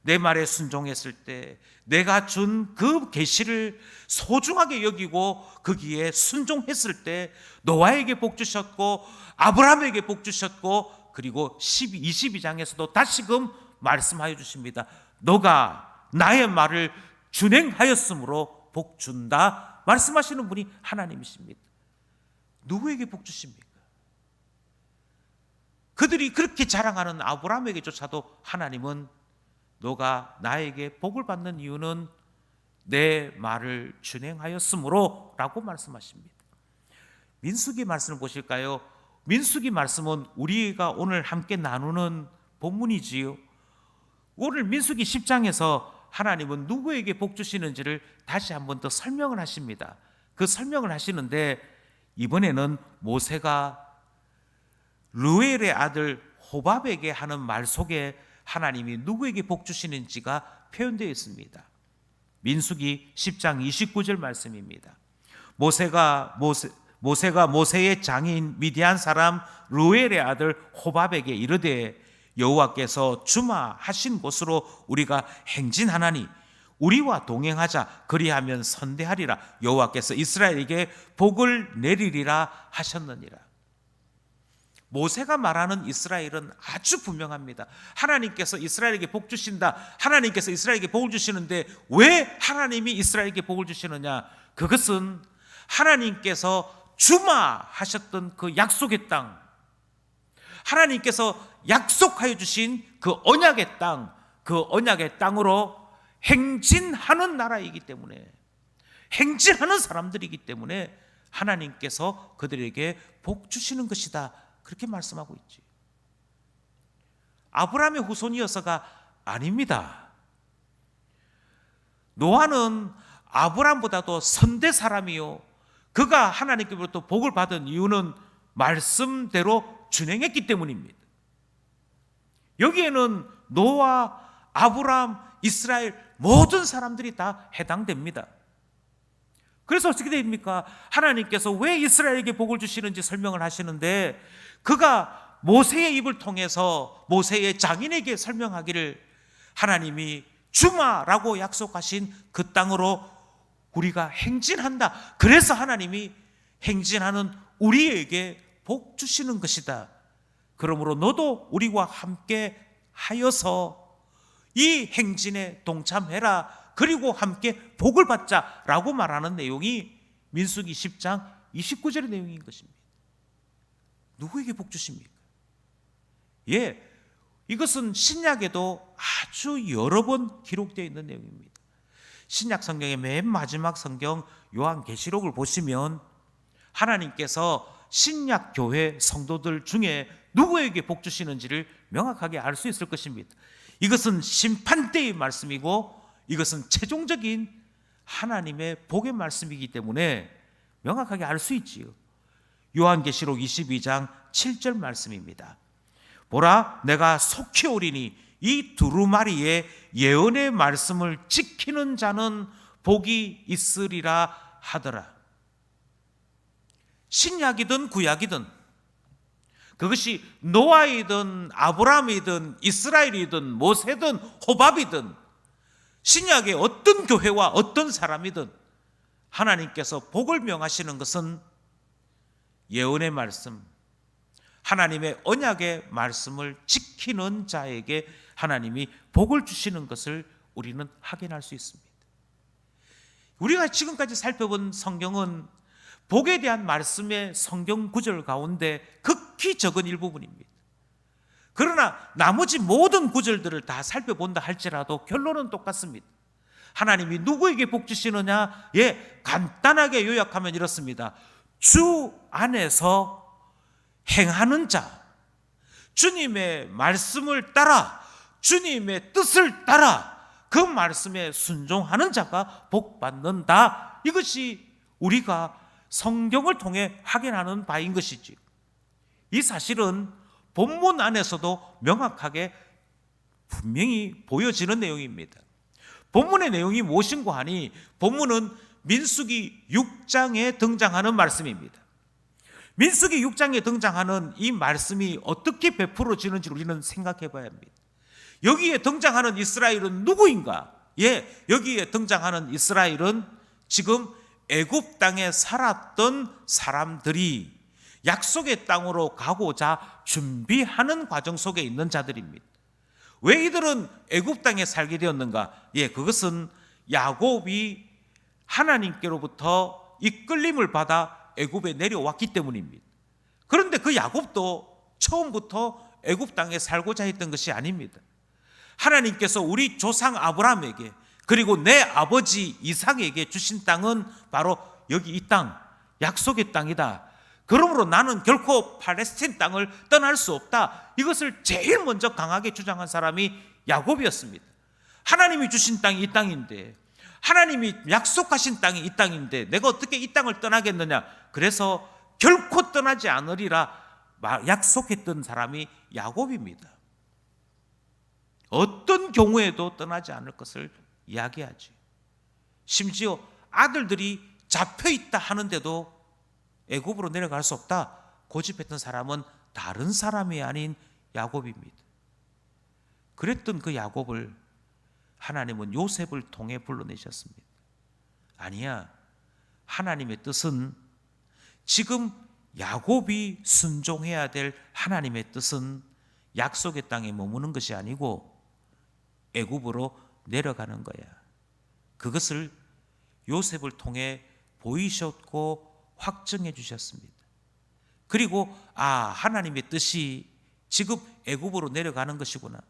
내 말에 순종했을 때 내가 준 그 계시를 소중하게 여기고 거기에 순종했을 때 노아에게 복 주셨고 아브라함에게 복 주셨고, 그리고 22장에서도 다시금 말씀하여 주십니다. 너가 나의 말을 준행하였으므로 복 준다 말씀하시는 분이 하나님이십니다. 누구에게 복 주십니까? 그들이 그렇게 자랑하는 아브라함에게조차도 하나님은 너가 나에게 복을 받는 이유는 내 말을 준행하였으므로 라고 말씀하십니다. 민수기 말씀을 보실까요? 민수기 말씀은 우리가 오늘 함께 나누는 본문이지요. 오늘 민수기 10장에서 하나님은 누구에게 복 주시는지를 다시 한번 더 설명을 하십니다. 그 설명을 하시는데 이번에는 모세가 르우엘의 아들 호밥에게 하는 말 속에 하나님이 누구에게 복 주시는지가 표현되어 있습니다. 민수기 10장 29절 말씀입니다. 모세가 모세의 장인 미디안 사람 르우엘의 아들 호밥에게 이르되 여호와께서 주마하신 곳으로 우리가 행진하나니 우리와 동행하자. 그리하면 선대하리라. 여호와께서 이스라엘에게 복을 내리리라 하셨느니라. 모세가 말하는 이스라엘은 아주 분명합니다. 하나님께서 이스라엘에게 복 주신다. 하나님께서 이스라엘에게 복을 주시는데 왜 하나님이 이스라엘에게 복을 주시느냐? 그것은 하나님께서 주마하셨던 그 약속의 땅, 하나님께서 약속하여 주신 그 언약의 땅, 그 언약의 땅으로 행진하는 나라이기 때문에, 행진하는 사람들이기 때문에 하나님께서 그들에게 복 주시는 것이다. 그렇게 말씀하고 있지. 아브라함의 후손이어서가 아닙니다. 노아는 아브라함보다도 선대 사람이요, 그가 하나님께로부터 복을 받은 이유는 말씀대로 준행했기 때문입니다. 여기에는 노아, 아브라함, 이스라엘 모든 사람들이 다 해당됩니다. 그래서 어떻게 됩니까? 하나님께서 왜 이스라엘에게 복을 주시는지 설명을 하시는데, 그가 모세의 입을 통해서 모세의 장인에게 설명하기를 하나님이 주마라고 약속하신 그 땅으로 우리가 행진한다. 그래서 하나님이 행진하는 우리에게 복 주시는 것이다. 그러므로 너도 우리와 함께 하여서 이 행진에 동참해라. 그리고 함께 복을 받자라고 말하는 내용이 민수기 10장 29절의 내용인 것입니다. 누구에게 복 주십니까? 예, 이것은 신약에도 아주 여러 번 기록되어 있는 내용입니다. 신약 성경의 맨 마지막 성경 요한계시록을 보시면 하나님께서 신약 교회 성도들 중에 누구에게 복 주시는지를 명확하게 알 수 있을 것입니다. 이것은 심판대의 말씀이고 이것은 최종적인 하나님의 복의 말씀이기 때문에 명확하게 알 수 있지요. 요한계시록 22장 7절 말씀입니다. 보라, 내가 속히 오리니 이 두루마리의 예언의 말씀을 지키는 자는 복이 있으리라 하더라. 신약이든 구약이든, 그것이 노아이든 아브라함이든 이스라엘이든 모세든 호밥이든, 신약의 어떤 교회와 어떤 사람이든 하나님께서 복을 명하시는 것은 예언의 말씀, 하나님의 언약의 말씀을 지키는 자에게 하나님이 복을 주시는 것을 우리는 확인할 수 있습니다. 우리가 지금까지 살펴본 성경은 복에 대한 말씀의 성경 구절 가운데 극히 적은 일부분입니다. 그러나 나머지 모든 구절들을 다 살펴본다 할지라도 결론은 똑같습니다. 하나님이 누구에게 복 주시느냐? 예, 간단하게 요약하면 이렇습니다. 주 안에서 행하는 자, 주님의 말씀을 따라, 주님의 뜻을 따라 그 말씀에 순종하는 자가 복 받는다. 이것이 우리가 성경을 통해 확인하는 바인 것이지. 이 사실은 본문 안에서도 명확하게 분명히 보여지는 내용입니다. 본문의 내용이 무엇인고 하니, 본문은 민수기 6장에 등장하는 말씀입니다. 민수기 6장에 등장하는 이 말씀이 어떻게 베풀어지는지 우리는 생각해 봐야 합니다. 여기에 등장하는 이스라엘은 누구인가? 예, 여기에 등장하는 이스라엘은 지금 애굽 땅에 살았던 사람들이 약속의 땅으로 가고자 준비하는 과정 속에 있는 자들입니다. 왜 이들은 애굽 땅에 살게 되었는가? 예, 그것은 야곱이 하나님께로부터 이끌림을 받아 애굽에 내려왔기 때문입니다. 그런데 그 야곱도 처음부터 애굽 땅에 살고자 했던 것이 아닙니다. 하나님께서 우리 조상 아브라함에게 그리고 내 아버지 이삭에게 주신 땅은 바로 여기 이 땅, 약속의 땅이다. 그러므로 나는 결코 팔레스틴 땅을 떠날 수 없다. 이것을 제일 먼저 강하게 주장한 사람이 야곱이었습니다. 하나님이 주신 땅이 이 땅인데, 하나님이 약속하신 땅이 이 땅인데 내가 어떻게 이 땅을 떠나겠느냐. 그래서 결코 떠나지 않으리라 약속했던 사람이 야곱입니다. 어떤 경우에도 떠나지 않을 것을 이야기하지. 심지어 아들들이 잡혀있다 하는데도 애굽으로 내려갈 수 없다 고집했던 사람은 다른 사람이 아닌 야곱입니다. 그랬던 그 야곱을 하나님은 요셉을 통해 불러내셨습니다. 아니야. 하나님의 뜻은, 지금 야곱이 순종해야 될 하나님의 뜻은 약속의 땅에 머무는 것이 아니고 애굽으로 내려가는 거야. 그것을 요셉을 통해 보이셨고 확증해 주셨습니다. 그리고 하나님의 뜻이 지금 애굽으로 내려가는 것이구나.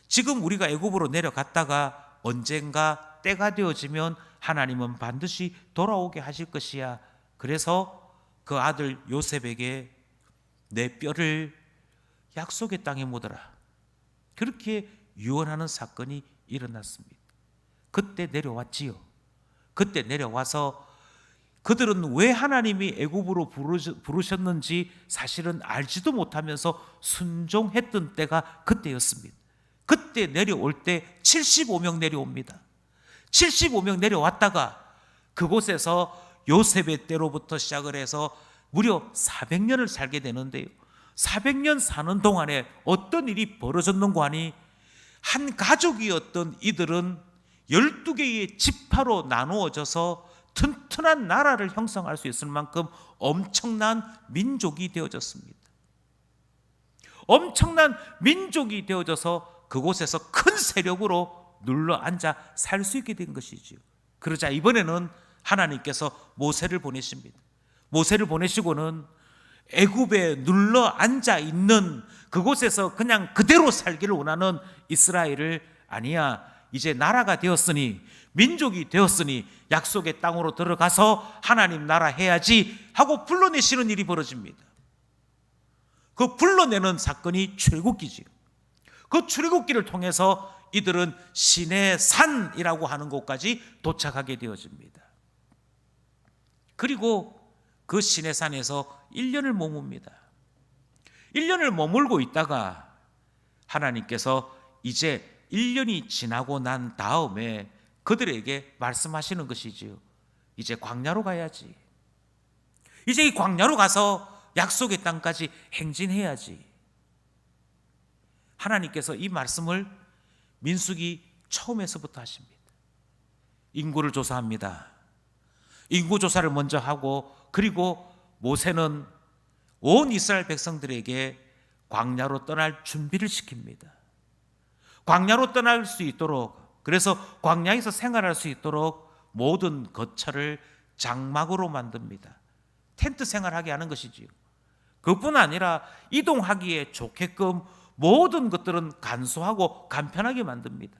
지금 우리가 애굽으로 내려갔다가 언젠가 때가 되어지면 하나님은 반드시 돌아오게 하실 것이야. 그래서 그 아들 요셉에게 내 뼈를 약속의 땅에 묻어라, 그렇게 유언하는 사건이 일어났습니다. 그때 내려왔지요. 그때 내려와서 그들은 왜 하나님이 애굽으로 부르셨는지 사실은 알지도 못하면서 순종했던 때가 그때였습니다. 그때 내려올 때 75명 내려옵니다. 75명 내려왔다가 그곳에서 요셉의 때로부터 시작을 해서 무려 400년을 살게 되는데요, 400년 사는 동안에 어떤 일이 벌어졌는가 하니, 한 가족이었던 이들은 12개의 지파로 나누어져서 튼튼한 나라를 형성할 수 있을 만큼 엄청난 민족이 되어졌습니다. 엄청난 민족이 되어져서 그곳에서 큰 세력으로 눌러앉아 살 수 있게 된 것이지요. 그러자 이번에는 하나님께서 모세를 보내십니다. 모세를 보내시고는 애굽에 눌러앉아 있는 그곳에서 그냥 그대로 살기를 원하는 이스라엘을, 아니야, 이제 나라가 되었으니, 민족이 되었으니 약속의 땅으로 들어가서 하나님 나라 해야지 하고 불러내시는 일이 벌어집니다. 그 불러내는 사건이 출애굽기지요. 그 출애굽기를 통해서 이들은 시내 산이라고 하는 곳까지 도착하게 되어집니다. 그리고 그 시내 산에서 1년을 머뭅니다. 1년을 머물고 있다가 하나님께서 이제 1년이 지나고 난 다음에 그들에게 말씀하시는 것이지요. 이제 광야로 가야지. 이제 이 광야로 가서 약속의 땅까지 행진해야지. 하나님께서 이 말씀을 민수기 처음에서부터 하십니다. 인구를 조사합니다. 인구 조사를 먼저 하고, 그리고 모세는 온 이스라엘 백성들에게 광야로 떠날 준비를 시킵니다. 광야로 떠날 수 있도록, 그래서 광야에서 생활할 수 있도록 모든 거처를 장막으로 만듭니다. 텐트 생활하게 하는 것이지요. 그뿐 아니라 이동하기에 좋게끔 모든 것들은 간소하고 간편하게 만듭니다.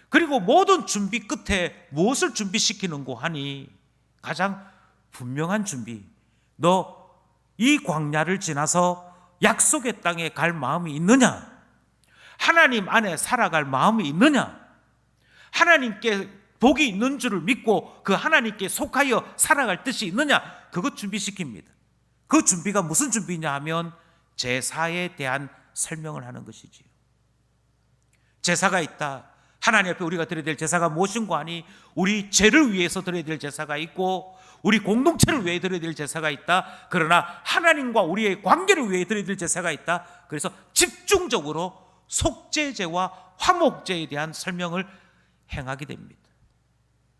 그리고 모든 준비 끝에 무엇을 준비시키는고 하니, 가장 분명한 준비, 너 이 광야를 지나서 약속의 땅에 갈 마음이 있느냐? 하나님 안에 살아갈 마음이 있느냐? 하나님께 복이 있는 줄을 믿고 그 하나님께 속하여 살아갈 뜻이 있느냐? 그것 준비시킵니다. 그 준비가 무슨 준비냐 하면 제사에 대한 설명을 하는 것이지요. 제사가 있다. 하나님 앞에 우리가 드려야 될 제사가 무엇인가 하니, 우리 죄를 위해서 드려야 될 제사가 있고, 우리 공동체를 위해 드려야 될 제사가 있다. 그러나 하나님과 우리의 관계를 위해 드려야 될 제사가 있다. 그래서 집중적으로 속죄제와 화목제에 대한 설명을 행하게 됩니다.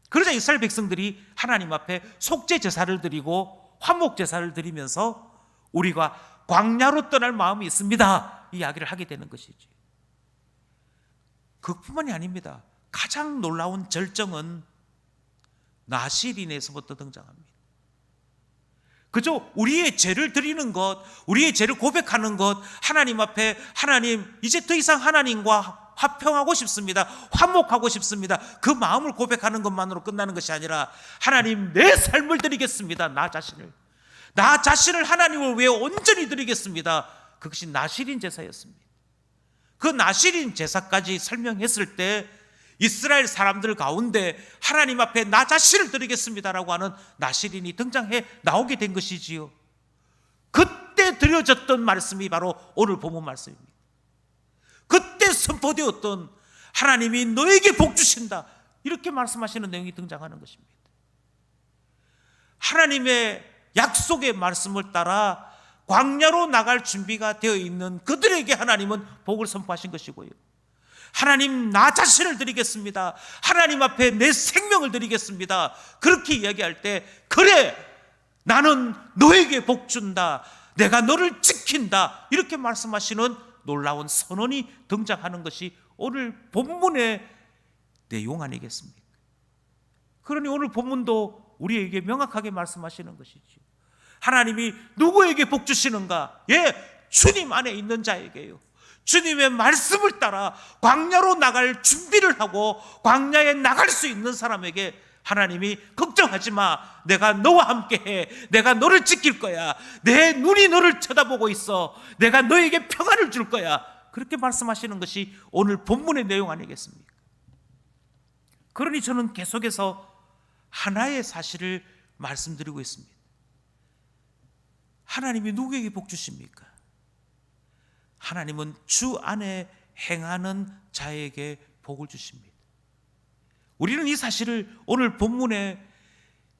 그러자 이스라엘 백성들이 하나님 앞에 속죄 제사를 드리고 화목 제사를 드리면서 우리가 광야로 떠날 마음이 있습니다, 이야기를 하게 되는 것이지. 그뿐만이 아닙니다. 가장 놀라운 절정은 나실인에서부터 등장합니다. 그저 우리의 죄를 드리는 것, 우리의 죄를 고백하는 것, 하나님 앞에, 하나님 이제 더 이상 하나님과 화평하고 싶습니다, 화목하고 싶습니다, 그 마음을 고백하는 것만으로 끝나는 것이 아니라, 하나님 내 삶을 드리겠습니다, 나 자신을 하나님을 위해 온전히 드리겠습니다. 그것이 나실인 제사였습니다. 그 나실인 제사까지 설명했을 때 이스라엘 사람들 가운데 하나님 앞에 나 자신을 드리겠습니다라고 하는 나실인이 등장해 나오게 된 것이지요. 그때 드려졌던 말씀이 바로 오늘 본문 말씀입니다. 그때 선포되었던 하나님이 너에게 복 주신다, 이렇게 말씀하시는 내용이 등장하는 것입니다. 하나님의 약속의 말씀을 따라 광야로 나갈 준비가 되어 있는 그들에게 하나님은 복을 선포하신 것이고요, 하나님, 나 자신을 드리겠습니다. 하나님 앞에 내 생명을 드리겠습니다. 그렇게 이야기할 때, 그래, 나는 너에게 복 준다, 내가 너를 지킨다, 이렇게 말씀하시는 놀라운 선언이 등장하는 것이 오늘 본문의 내용 아니겠습니까? 그러니 오늘 본문도 우리에게 명확하게 말씀하시는 것이죠. 하나님이 누구에게 복 주시는가? 주님 안에 있는 자에게요. 주님의 말씀을 따라 광야로 나갈 준비를 하고 광야에 나갈 수 있는 사람에게 하나님이 걱정하지 마, 내가 너와 함께해, 내가 너를 지킬 거야, 내 눈이 너를 쳐다보고 있어, 내가 너에게 평안을 줄 거야, 그렇게 말씀하시는 것이 오늘 본문의 내용 아니겠습니까? 그러니 저는 계속해서 하나의 사실을 말씀드리고 있습니다. 하나님이 누구에게 복 주십니까? 하나님은 주 안에 행하는 자에게 복을 주십니다. 우리는 이 사실을 오늘 본문의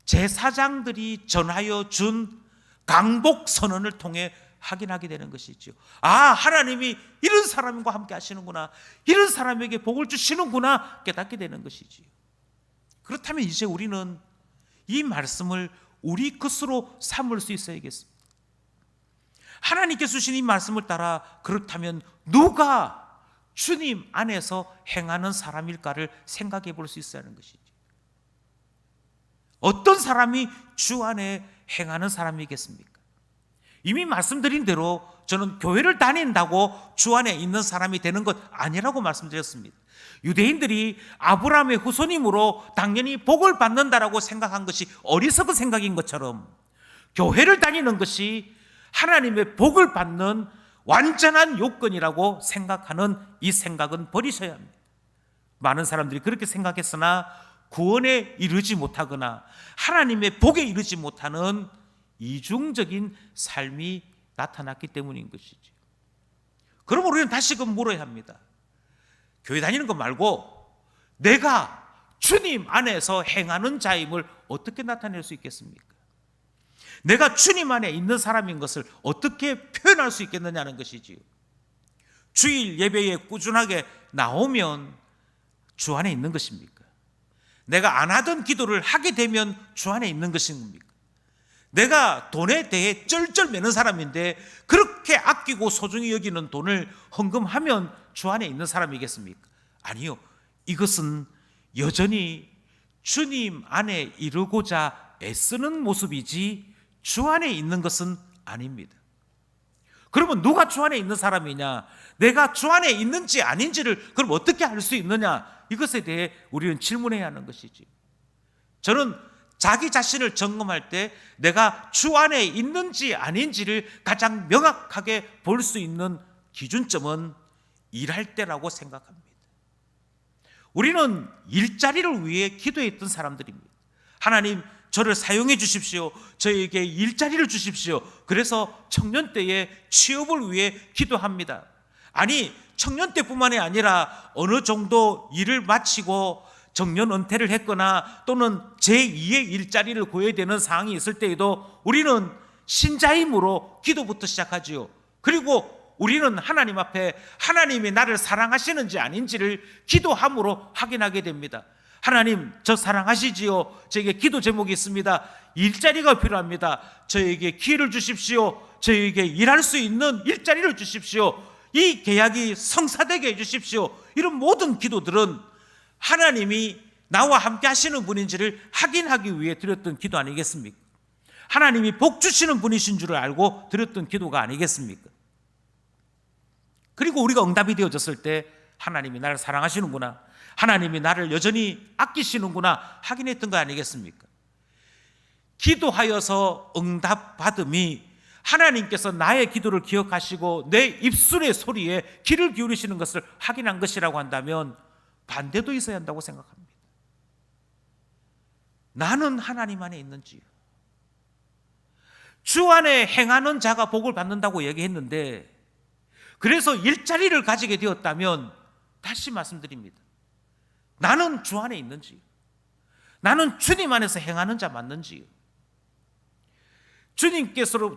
제사장들이 전하여 준 강복 선언을 통해 확인하게 되는 것이죠. 하나님이 이런 사람과 함께 하시는구나, 이런 사람에게 복을 주시는구나 깨닫게 되는 것이지요. 그렇다면 이제 우리는 이 말씀을 우리 것으로 삼을 수 있어야겠습니다. 하나님께서 주신 이 말씀을 따라 그렇다면 누가 주님 안에서 행하는 사람일까를 생각해 볼 수 있어야 하는 것이죠. 어떤 사람이 주 안에 행하는 사람이겠습니까? 이미 말씀드린 대로 저는 교회를 다닌다고 주 안에 있는 사람이 되는 것 아니라고 말씀드렸습니다. 유대인들이 아브라함의 후손이므로 당연히 복을 받는다라고 생각한 것이 어리석은 생각인 것처럼 교회를 다니는 것이 하나님의 복을 받는 완전한 요건이라고 생각하는 이 생각은 버리셔야 합니다. 많은 사람들이 그렇게 생각했으나 구원에 이르지 못하거나 하나님의 복에 이르지 못하는 이중적인 삶이 나타났기 때문인 것이죠. 그럼 우리는 다시금 물어야 합니다. 교회 다니는 것 말고 내가 주님 안에서 행하는 자임을 어떻게 나타낼 수 있겠습니까? 내가 주님 안에 있는 사람인 것을 어떻게 표현할 수 있겠느냐는 것이지요. 주일 예배에 꾸준하게 나오면 주 안에 있는 것입니까? 내가 안 하던 기도를 하게 되면 주 안에 있는 것입니까? 내가 돈에 대해 쩔쩔 매는 사람인데 그렇게 아끼고 소중히 여기는 돈을 헌금하면 주 안에 있는 사람이겠습니까? 아니요. 이것은 여전히 주님 안에 이루고자 애쓰는 모습이지 주 안에 있는 것은 아닙니다. 그러면 누가 주 안에 있는 사람이냐? 내가 주 안에 있는지 아닌지를 그럼 어떻게 알 수 있느냐? 이것에 대해 우리는 질문해야 하는 것이지. 저는 자기 자신을 점검할 때 내가 주 안에 있는지 아닌지를 가장 명확하게 볼 수 있는 기준점은 일할 때라고 생각합니다. 우리는 일자리를 위해 기도했던 사람들입니다. 하나님, 저를 사용해 주십시오. 저에게 일자리를 주십시오. 그래서 청년 때에 취업을 위해 기도합니다. 아니, 청년 때뿐만이 아니라 어느 정도 일을 마치고 정년 은퇴를 했거나 또는 제2의 일자리를 구해야 되는 상황이 있을 때에도 우리는 신자임으로 기도부터 시작하지요. 그리고 우리는 하나님 앞에 하나님이 나를 사랑하시는지 아닌지를 기도함으로 확인하게 됩니다. 하나님, 저 사랑하시지요? 저에게 기도 제목이 있습니다. 일자리가 필요합니다. 저에게 기회를 주십시오. 저에게 일할 수 있는 일자리를 주십시오. 이 계약이 성사되게 해주십시오. 이런 모든 기도들은 하나님이 나와 함께 하시는 분인지를 확인하기 위해 드렸던 기도 아니겠습니까? 하나님이 복 주시는 분이신 줄을 알고 드렸던 기도가 아니겠습니까? 그리고 우리가 응답이 되어졌을 때 하나님이 나를 사랑하시는구나, 하나님이 나를 여전히 아끼시는구나 확인했던 거 아니겠습니까? 기도하여서 응답받음이 하나님께서 나의 기도를 기억하시고 내 입술의 소리에 귀를 기울이시는 것을 확인한 것이라고 한다면 반대도 있어야 한다고 생각합니다. 나는 하나님 안에 있는지요? 주 안에 행하는 자가 복을 받는다고 얘기했는데, 그래서 일자리를 가지게 되었다면 다시 말씀드립니다. 나는 주 안에 있는지요? 나는 주님 안에서 행하는 자 맞는지요?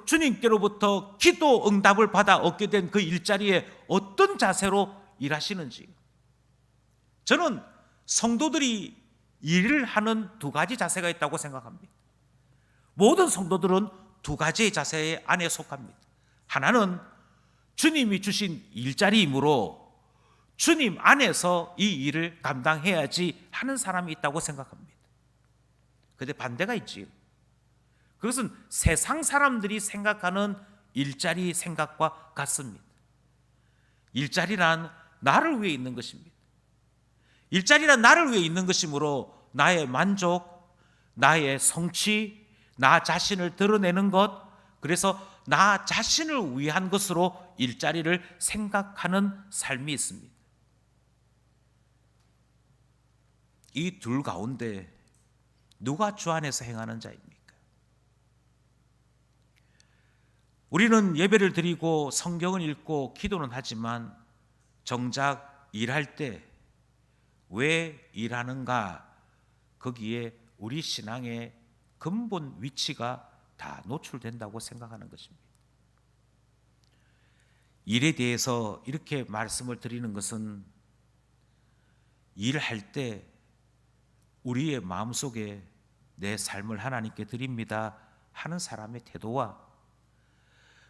주님께로부터 기도 응답을 받아 얻게 된 그 일자리에 어떤 자세로 일하시는지요? 저는 성도들이 일을 하는 두 가지 자세가 있다고 생각합니다. 모든 성도들은 두 가지의 자세 안에 속합니다. 하나는 주님이 주신 일자리이므로 주님 안에서 이 일을 감당해야지 하는 사람이 있다고 생각합니다. 그런데 반대가 있지요. 그것은 세상 사람들이 생각하는 일자리 생각과 같습니다. 일자리란 나를 위해 있는 것입니다. 일자리란 나를 위해 있는 것이므로 나의 만족, 나의 성취, 나 자신을 드러내는 것, 그래서 나 자신을 위한 것으로 일자리를 생각하는 삶이 있습니다. 이 둘 가운데 누가 주 안에서 행하는 자입니까? 우리는 예배를 드리고 성경을 읽고 기도는 하지만 정작 일할 때 왜 일하는가? 거기에 우리 신앙의 근본 위치가 다 노출된다고 생각하는 것입니다. 일에 대해서 이렇게 말씀을 드리는 것은 일할 때 우리의 마음속에 내 삶을 하나님께 드립니다 하는 사람의 태도와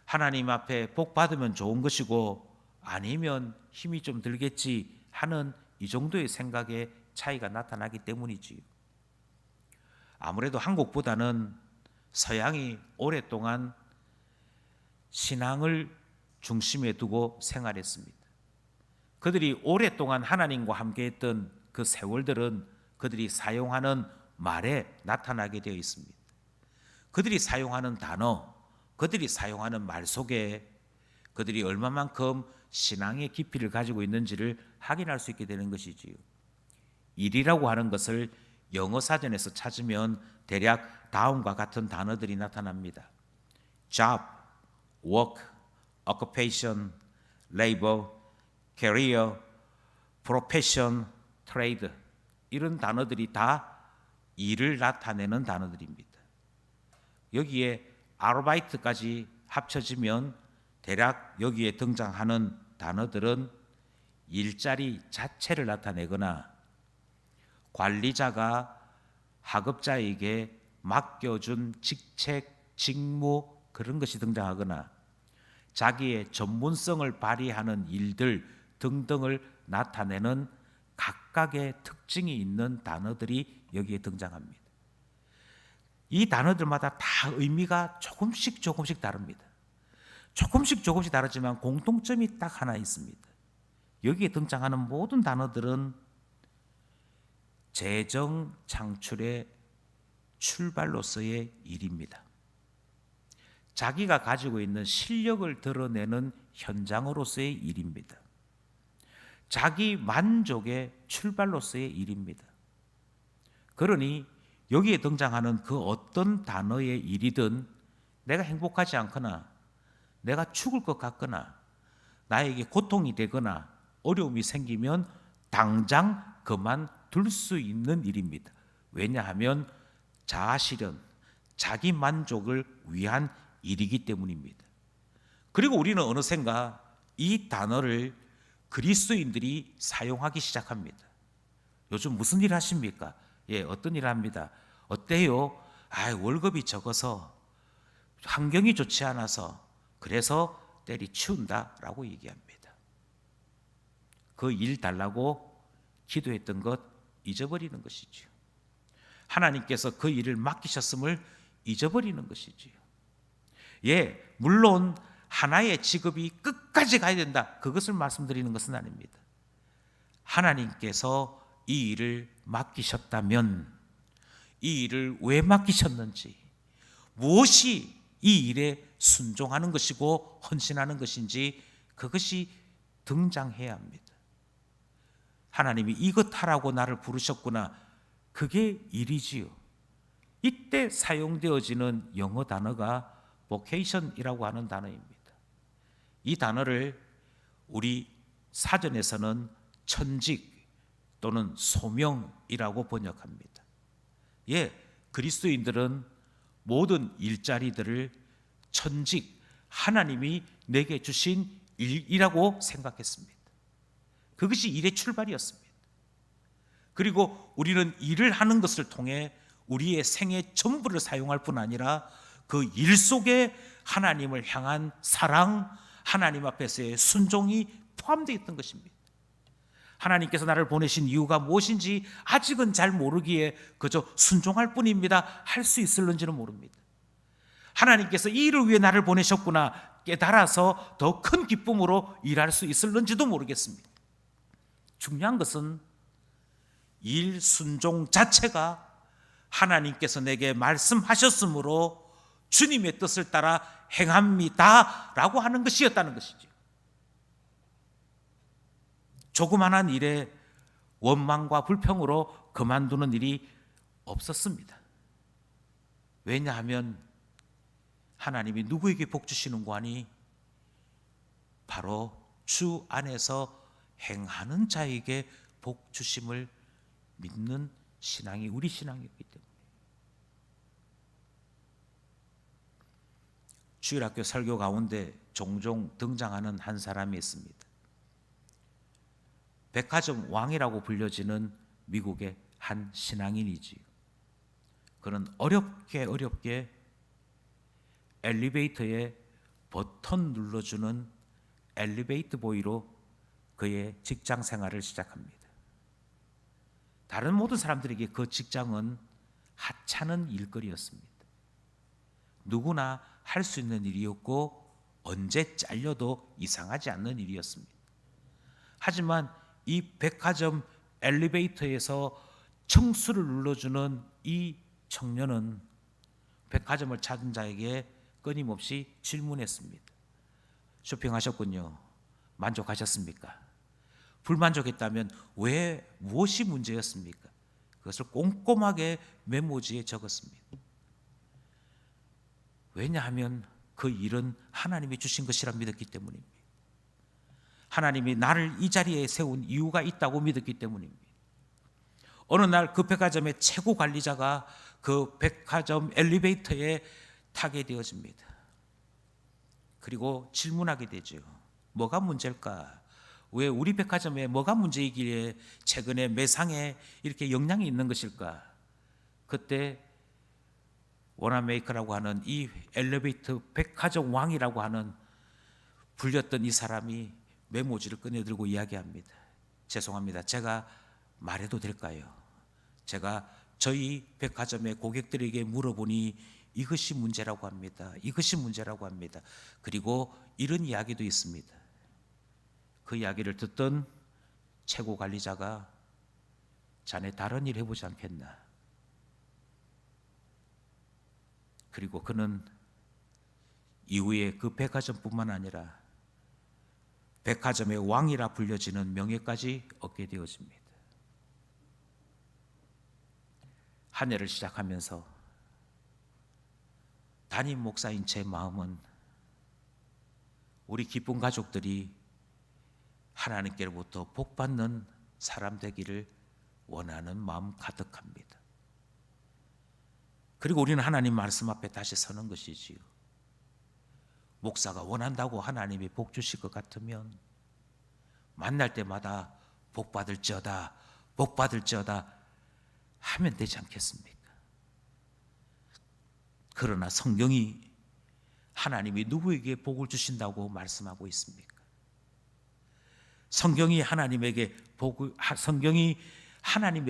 하나님 앞에 복 받으면 좋은 것이고 아니면 힘이 좀 들겠지 하는 이 정도의 생각의 차이가 나타나기 때문이지요. 아무래도 한국보다는 서양이 오랫동안 신앙을 중심에 두고 생활했습니다. 그들이 오랫동안 하나님과 함께했던 그 세월들은 그들이 사용하는 말에 나타나게 되어 있습니다. 그들이 사용하는 단어, 그들이 사용하는 말 속에 그들이 얼마만큼 신앙의 깊이를 가지고 있는지를 확인할 수 있게 되는 것이지요. 일이라고 하는 것을 영어 사전에서 찾으면 대략 다음과 같은 단어들이 나타납니다. job, work, occupation, labor, career, profession, trade 이런 단어들이 다 일을 나타내는 단어들입니다. 여기에 아르바이트까지 합쳐지면 대략 여기에 등장하는 단어들은 일자리 자체를 나타내거나 관리자가 하급자에게 맡겨준 직책, 직무 그런 것이 등장하거나 자기의 전문성을 발휘하는 일들 등등을 나타내는 각각의 특징이 있는 단어들이 여기에 등장합니다. 이 단어들마다 다 의미가 조금씩 다릅니다. 조금씩 다르지만 공통점이 딱 하나 있습니다. 여기에 등장하는 모든 단어들은 재정 창출의 출발로서의 일입니다. 자기가 가지고 있는 실력을 드러내는 현장으로서의 일입니다. 자기 만족의 출발로서의 일입니다. 그러니 여기에 등장하는 그 어떤 단어의 일이든 내가 행복하지 않거나 내가 죽을 것 같거나 나에게 고통이 되거나 어려움이 생기면 당장 그만둘 수 있는 일입니다. 왜냐하면 자아실현, 자기 만족을 위한 일이기 때문입니다. 그리고 우리는 어느샌가 이 단어를 그리스도인들이 사용하기 시작합니다. 요즘 무슨 일 하십니까? 예, 어떤 일 합니다. 어때요? 월급이 적어서 환경이 좋지 않아서 그래서 때리치운다라고 얘기합니다. 그 일 달라고 기도했던 것 잊어버리는 것이지요. 하나님께서 그 일을 맡기셨음을 잊어버리는 것이지요. 예, 물론 하나의 직업이 끝까지 가야 된다. 그것을 말씀드리는 것은 아닙니다. 하나님께서 이 일을 맡기셨다면 이 일을 왜 맡기셨는지, 무엇이 이 일에 순종하는 것이고 헌신하는 것인지 그것이 등장해야 합니다. 하나님이 이것 하라고 나를 부르셨구나. 그게 일이지요. 이때 사용되어지는 영어 단어가 vocation이라고 하는 단어입니다. 이 단어를 우리 사전에서는 천직 또는 소명이라고 번역합니다. 예, 그리스도인들은 모든 일자리들을 천직, 하나님이 내게 주신 일이라고 생각했습니다. 그것이 일의 출발이었습니다. 그리고 우리는 일을 하는 것을 통해 우리의 생의 전부를 사용할 뿐 아니라 그 일 속에 하나님을 향한 사랑, 하나님 앞에서의 순종이 포함되어 있던 것입니다. 하나님께서 나를 보내신 이유가 무엇인지 아직은 잘 모르기에 그저 순종할 뿐입니다. 할 수 있을는지는 모릅니다. 하나님께서 이 일을 위해 나를 보내셨구나 깨달아서 더 큰 기쁨으로 일할 수 있을는지도 모르겠습니다. 중요한 것은 일 순종 자체가 하나님께서 내게 말씀하셨으므로 주님의 뜻을 따라 행합니다 라고 하는 것이었다는 것이죠. 조그만한 일에 원망과 불평으로 그만두는 일이 없었습니다. 왜냐하면 하나님이 누구에게 복 주시는고 하니 바로 주 안에서 행하는 자에게 복 주심을 믿는 신앙이 우리 신앙이기 때문에. 주일학교 설교 가운데 종종 등장하는 한 사람이 있습니다. 백화점 왕이라고 불려지는 미국의 한 신앙인이지요. 그는 어렵게 엘리베이터에 버튼 눌러주는 엘리베이터 보이로 그의 직장 생활을 시작합니다. 다른 모든 사람들에게 그 직장은 하찮은 일거리였습니다. 누구나 할 수 있는 일이었고 언제 잘려도 이상하지 않는 일이었습니다. 하지만 이 백화점 엘리베이터에서 청수를 눌러주는 이 청년은 백화점을 찾은 자에게 끊임없이 질문했습니다. 쇼핑하셨군요. 만족하셨습니까? 불만족했다면 왜 무엇이 문제였습니까? 그것을 꼼꼼하게 메모지에 적었습니다. 왜냐하면 그 일은 하나님이 주신 것이라 믿었기 때문입니다. 하나님이 나를 이 자리에 세운 이유가 있다고 믿었기 때문입니다. 어느 날 그 백화점의 최고 관리자가 그 백화점 엘리베이터에 타게 되어집니다. 그리고 질문하게 되죠. 뭐가 문제일까? 왜 우리 백화점에 뭐가 문제이기에 최근에 매상에 이렇게 영향이 있는 것일까? 그때 워너메이커라고 하는 이 엘리베이터 백화점 왕이라고 하는 불렸던 이 사람이 메모지를 꺼내들고 이야기합니다. 죄송합니다. 제가 말해도 될까요? 제가 저희 백화점의 고객들에게 물어보니 이것이 문제라고 합니다. 이것이 문제라고 합니다. 그리고 이런 이야기도 있습니다. 그 이야기를 듣던 최고 관리자가 자네 다른 일 해보지 않겠나? 그리고 그는 이후에 그 백화점뿐만 아니라 백화점의 왕이라 불려지는 명예까지 얻게 되어집니다. 한 해를 시작하면서 담임 목사인 제 마음은 우리 기쁜 가족들이 하나님께로부터 복받는 사람 되기를 원하는 마음 가득합니다. 그리고 우리는 하나님 말씀 앞에 다시 서는 것이지요. 목사가 원한다고 하나님이 복 주실 것 같으면 만날 때마다 복받을지어다 복받을지어다 하면 되지 않겠습니까? 그러나 성경이 하나님이 누구에게 복을 주신다고 말씀하고 있습니까? 성경이 하나님의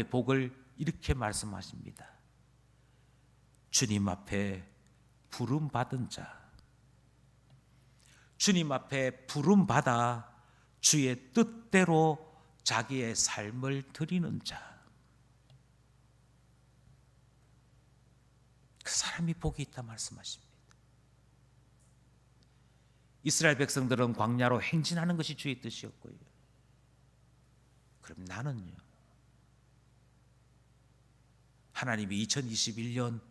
복을 이렇게 말씀하십니다. 주님 앞에 부름 받은 자, 주님 앞에 부름 받아 주의 뜻대로 자기의 삶을 드리는 자, 그 사람이 복이 있다 말씀하십니다. 이스라엘 백성들은 광야로 행진하는 것이 주의 뜻이었고요. 그럼 나는요? 하나님이 2021년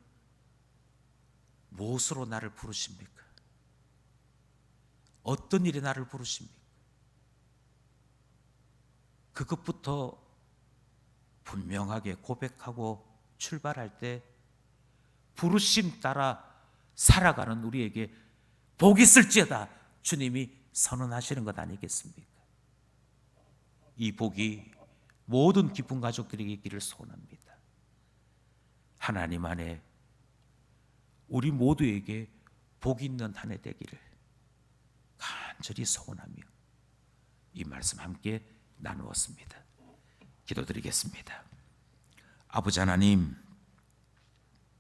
무엇으로 나를 부르십니까? 어떤 일에 나를 부르십니까? 그것부터 분명하게 고백하고 출발할 때 부르심 따라 살아가는 우리에게 복이 있을지어다 주님이 선언하시는 것 아니겠습니까? 이 복이 모든 기쁜 가족들에게 있기를 소원합니다. 하나님 안에 우리 모두에게 복 있는 한 해 되기를 간절히 소원하며 이 말씀 함께 나누었습니다. 기도드리겠습니다. 아버지 하나님,